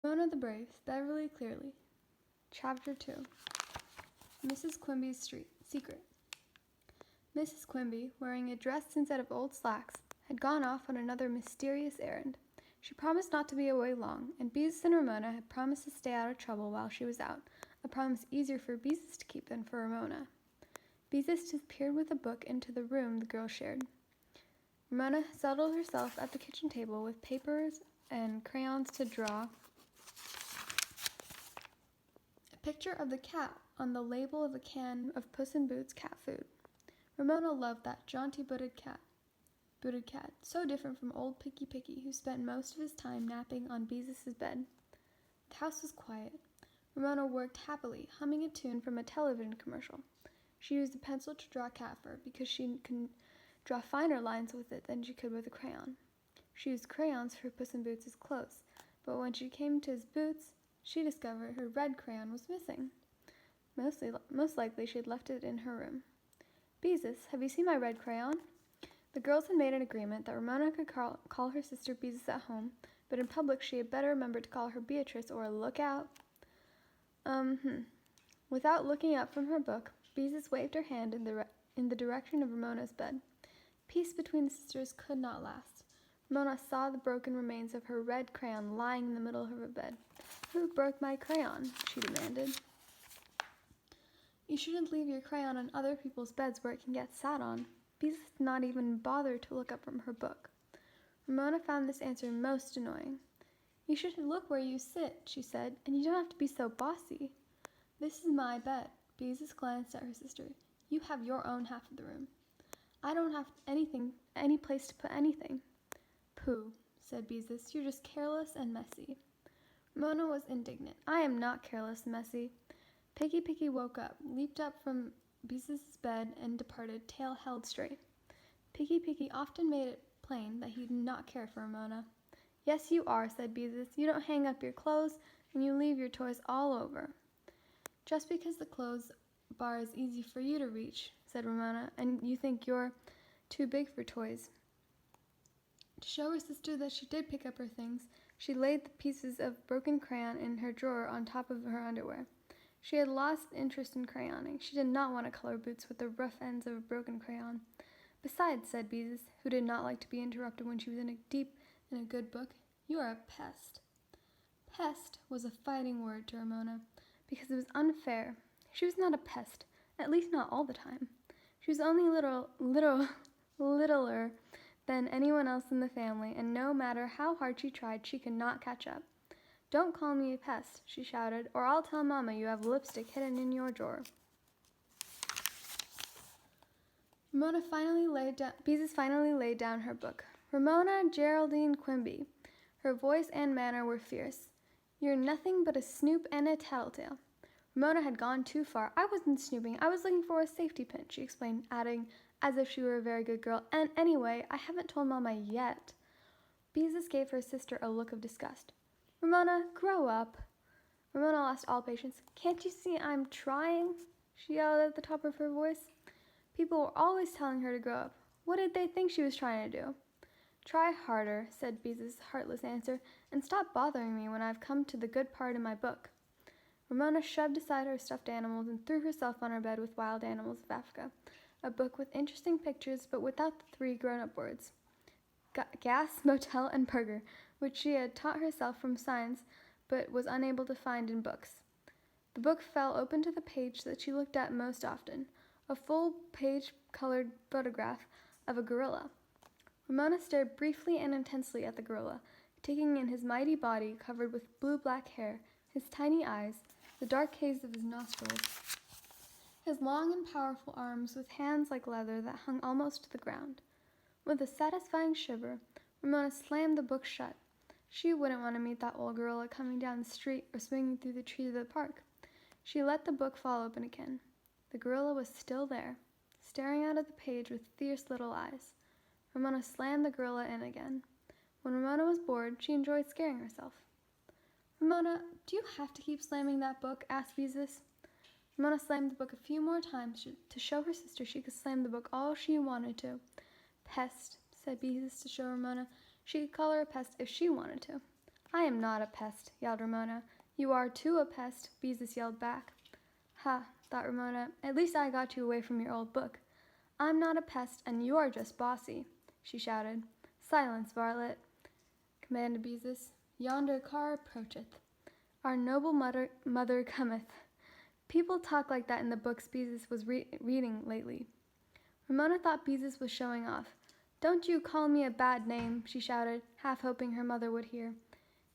Ramona the Brave, Beverly Cleary. Chapter 2. Mrs. Quimby's Secret. Mrs. Quimby, wearing a dress instead of old slacks, had gone off on another mysterious errand. She promised not to be away long, and Beezus and Ramona had promised to stay out of trouble while she was out, a promise easier for Beezus to keep than for Ramona. Beezus disappeared with a book into the room the girls shared. Ramona settled herself at the kitchen table with papers and crayons to draw a picture of the cat on the label of a can of Puss in Boots cat food. Ramona loved that jaunty booted cat, so different from old Picky Picky, who spent most of his time napping on Beezus' bed. The house was quiet. Ramona worked happily, humming a tune from a television commercial. She used a pencil to draw cat fur because she could draw finer lines with it than she could with a crayon. She used crayons for Puss in Boots' clothes, but when she came to his boots, she discovered her red crayon was missing. Most likely she had left it in her room. Beezus, have you seen my red crayon? The girls had made an agreement that Ramona could call her sister Beezus at home, but in public she had better remember to call her Beatrice or look out. Without looking up from her book, Beezus waved her hand in the direction of Ramona's bed. Peace between the sisters could not last. Ramona saw the broken remains of her red crayon lying in the middle of her bed. Who broke my crayon? She demanded. You shouldn't leave your crayon on other people's beds where it can get sat on. Beezus did not even bother to look up from her book. Ramona found this answer most annoying. You should look where you sit, she said, and you don't have to be so bossy. This is my bed. Beezus glanced at her sister. You have your own half of the room. I don't have any place to put anything. Pooh, said Beezus, you're just careless and messy. Ramona was indignant. I am not careless and messy. Picky Picky woke up, leaped up from Beezus' bed, and departed, tail held straight. Picky Picky often made it plain that he did not care for Ramona. Yes, you are, said Beezus. You don't hang up your clothes, and you leave your toys all over. Just because the clothes bar is easy for you to reach, said Ramona, and you think you're too big for toys. To show her sister that she did pick up her things, she laid the pieces of broken crayon in her drawer on top of her underwear. She had lost interest in crayoning. She did not want to color boots with the rough ends of a broken crayon. Besides, said Beezus, who did not like to be interrupted when she was deep in a good book, you are a pest. Pest was a fighting word to Ramona, because it was unfair. She was not a pest, at least not all the time. She was only littler than anyone else in the family, and no matter how hard she tried, she could not catch up. Don't call me a pest, she shouted, or I'll tell Mama you have lipstick hidden in your drawer. Beezus finally laid down her book. Ramona Geraldine Quimby. Her voice and manner were fierce. You're nothing but a snoop and a tattletale. Ramona had gone too far. I wasn't snooping. I was looking for a safety pin, she explained, adding, as if she were a very good girl, and anyway, I haven't told Mama yet. Beezus gave her sister a look of disgust. Ramona, grow up. Ramona lost all patience. Can't you see I'm trying? She yelled at the top of her voice. People were always telling her to grow up. What did they think she was trying to do? Try harder, said Beezus' heartless answer, and stop bothering me when I've come to the good part in my book. Ramona shoved aside her stuffed animals and threw herself on her bed with Wild Animals of Africa, a book with interesting pictures but without the 3 grown-up words. Gas, motel, and burger, which she had taught herself from signs but was unable to find in books. The book fell open to the page that she looked at most often, a full-page colored photograph of a gorilla. Ramona stared briefly and intensely at the gorilla, taking in his mighty body covered with blue-black hair, his tiny eyes, the dark haze of his nostrils, his long and powerful arms with hands like leather that hung almost to the ground. With a satisfying shiver, Ramona slammed the book shut. She wouldn't want to meet that old gorilla coming down the street or swinging through the trees of the park. She let the book fall open again. The gorilla was still there, staring out at the page with fierce little eyes. Ramona slammed the gorilla in again. When Ramona was bored, she enjoyed scaring herself. Ramona, do you have to keep slamming that book? Asked Beezus. Ramona slammed the book a few more times to show her sister she could slam the book all she wanted to. Pest, said Beezus to show Ramona she could call her a pest if she wanted to. I am not a pest, yelled Ramona. You are too a pest, Beezus yelled back. Ha, thought Ramona, at least I got you away from your old book. I'm not a pest, and you're just bossy, she shouted. Silence, varlet, commanded Beezus. Yonder car approacheth. Our noble mother cometh. People talk like that in the books Beezus was reading lately. Ramona thought Beezus was showing off. Don't you call me a bad name, she shouted, half hoping her mother would hear.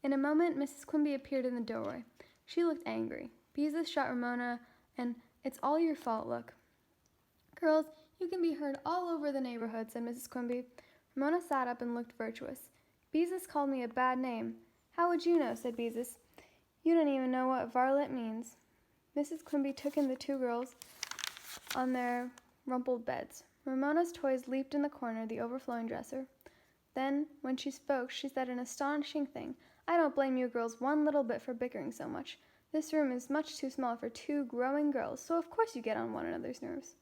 In a moment, Mrs. Quimby appeared in the doorway. She looked angry. Beezus shot Ramona an "It's all your fault" look. Girls, you can be heard all over the neighborhood, said Mrs. Quimby. Ramona sat up and looked virtuous. Beezus called me a bad name. How would you know, said Beezus. You don't even know what varlet means. Mrs. Quimby took in the two girls on their rumpled beds. Ramona's toys leaped in the corner, the overflowing dresser. Then, when she spoke, she said an astonishing thing. I don't blame you girls one little bit for bickering so much. This room is much too small for two growing girls, so of course you get on one another's nerves.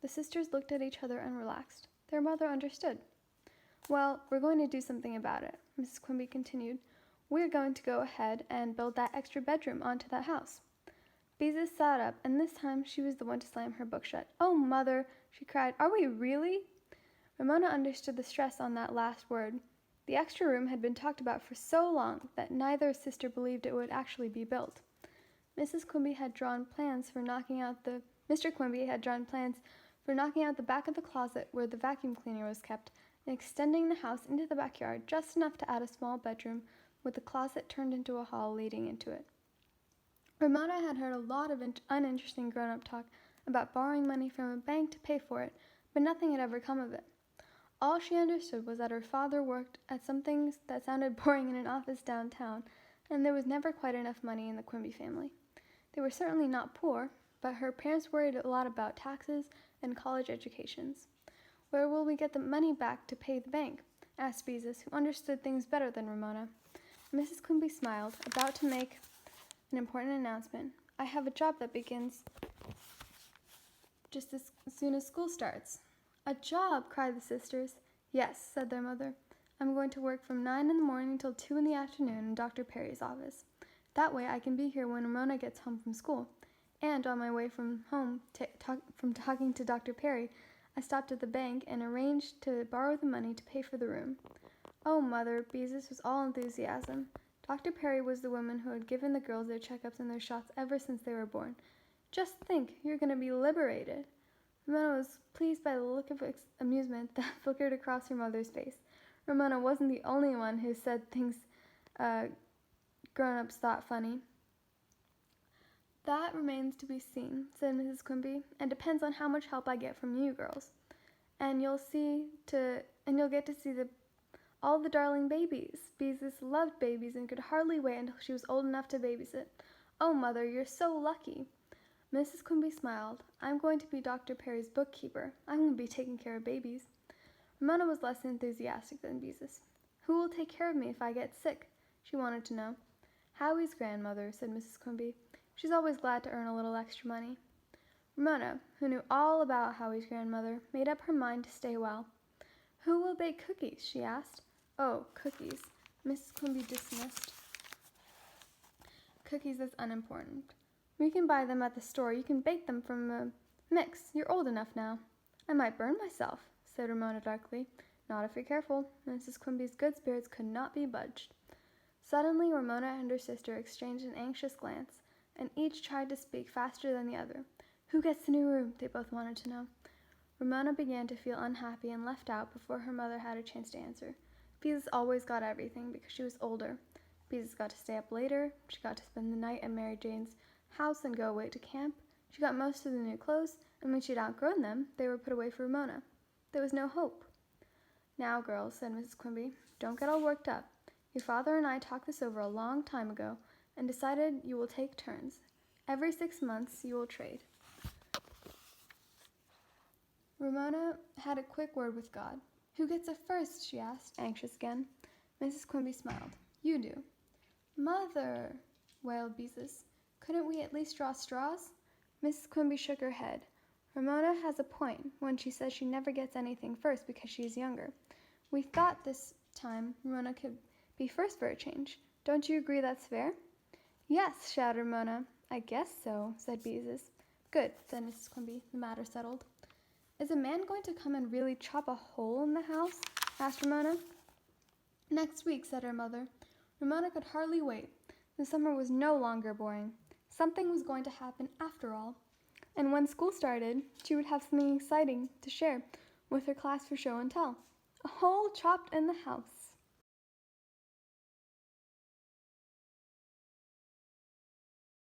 The sisters looked at each other and relaxed. Their mother understood. Well, we're going to do something about it, Mrs. Quimby continued. We're going to go ahead and build that extra bedroom onto that house. Beezus sat up, and this time she was the one to slam her book shut. Oh, Mother, she cried, are we really? Ramona understood the stress on that last word. The extra room had been talked about for so long that neither sister believed it would actually be built. Mr. Quimby had drawn plans for knocking out the back of the closet where the vacuum cleaner was kept and extending the house into the backyard just enough to add a small bedroom with the closet turned into a hall leading into it. Ramona had heard a lot of uninteresting grown-up talk about borrowing money from a bank to pay for it, but nothing had ever come of it. All she understood was that her father worked at something that sounded boring in an office downtown, and there was never quite enough money in the Quimby family. They were certainly not poor, but her parents worried a lot about taxes and college educations. Where will we get the money back to pay the bank? Asked Beezus, who understood things better than Ramona. Mrs. Quimby smiled, about to make an important announcement. I have a job that begins just as soon as school starts. A job, cried the sisters. Yes, said their mother. I'm going to work from 9 in the morning till 2 in the afternoon in Dr. Perry's office. That way I can be here when Ramona gets home from school. And on my way from home, from talking to Dr. Perry, I stopped at the bank and arranged to borrow the money to pay for the room. Oh, Mother, Beezus was all enthusiasm. Dr. Perry was the woman who had given the girls their checkups and their shots ever since they were born. Just think, you're going to be liberated. Ramona was pleased by the look of amusement that flickered across her mother's face. Ramona wasn't the only one who said things grown-ups thought funny. That remains to be seen, said Mrs. Quimby, and depends on how much help I get from you girls. And you'll get to see all the darling babies. Beezus loved babies and could hardly wait until she was old enough to babysit. Oh, Mother, you're so lucky. Mrs. Quimby smiled. I'm going to be Dr. Perry's bookkeeper. I'm going to be taking care of babies. Ramona was less enthusiastic than Beezus. Who will take care of me if I get sick? She wanted to know. Howie's grandmother, said Mrs. Quimby. She's always glad to earn a little extra money. Ramona, who knew all about Howie's grandmother, made up her mind to stay well. Who will bake cookies? She asked. Oh, cookies. Mrs. Quimby dismissed cookies as unimportant. We can buy them at the store. You can bake them from a mix. You're old enough now. I might burn myself, said Ramona darkly. Not if you're careful. Mrs. Quimby's good spirits could not be budged. Suddenly, Ramona and her sister exchanged an anxious glance, and each tried to speak faster than the other. Who gets the new room? They both wanted to know. Ramona began to feel unhappy and left out before her mother had a chance to answer. Beezus always got everything because she was older. Beezus got to stay up later. She got to spend the night at Mary Jane's house and go away to camp. She got most of the new clothes, and when she'd outgrown them, they were put away for Ramona. There was no hope. Now, girls, said Mrs. Quimby, don't get all worked up. Your father and I talked this over a long time ago and decided you will take turns. Every 6 months you will trade. Ramona had a quick word with God. Who gets it first? She asked, anxious again. Mrs. Quimby smiled. You do. Mother, wailed Beezus. Couldn't we at least draw straws? Mrs. Quimby shook her head. Ramona has a point when she says she never gets anything first because she is younger. We thought this time Ramona could be first for a change. Don't you agree that's fair?" "Yes," shouted Ramona. "I guess so," said Beezus. "Good," said Mrs. Quimby, the matter settled. "Is a man going to come and really chop a hole in the house?" asked Ramona. "Next week," said her mother. Ramona could hardly wait. The summer was no longer boring. Something was going to happen after all. And when school started, she would have something exciting to share with her class for show and tell. A hole chopped in the house.